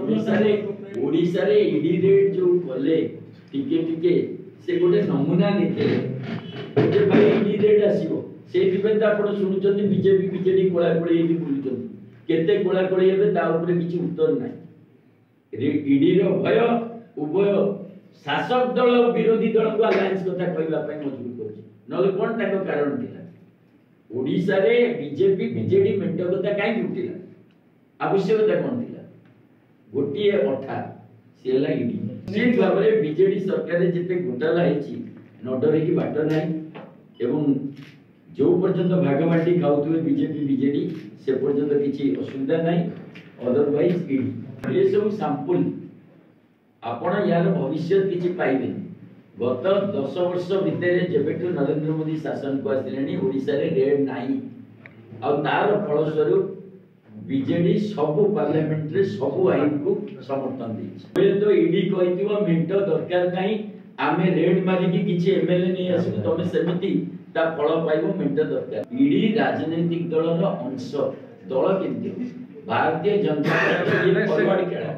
ओडिशा रे ED rate जो कले टिके टिके से गोटे नमूना देखे जे भाई ईडी रेट आसीबो सेहि पे त आपण सुनुचंती बीजेपी बीजेडी कोळा कोळी एठी बोलुचंती केते कोळा कोळी हेबे ता ऊपर किछि उत्तर नाही ईडी रो भय उभय शासक दल विरोधी दल को अलायंस कथा कहबा पय मजबूर करछि नले कोन ताको कारण थिला ओडिशा रे बीजेपी बीजेडी मेंट कथा काई उठिला आवश्यकता कोन थिला गोटिए अठा सेला ईडी ठीक भाबरे बीजेडी सरकार जेते घोटाला हेची नडरे की बाट नाही एवं जो पर्यंत भागवाटी खाउतुवे बीजेपी बीजेडी से पर्यंत किछि असुविधा नाही अदरवाइज ईडी ये सब सैंपल आपण यार भविष्य किछि पाइबे गत 10 वर्ष भितर जेबेटु नरेंद्र मोदी शासन को आसिलेनी ओडिसा रे रेड नाही आ तार फल स्वरूप बीजेडी सब पार्लियामेंट रे सब आइन को समर्थन दै तो ईडी कहितिबो मिंट दरकार नाही आमे रेड मारी की किछि एमएलए नै आसु तमे सेमिति ता फल पाइबो मिंट दरकार ईडी राजनीतिक दल रो अंश दल केंद्र भारतीय जनता पार्टी ये फॉरवर्ड केला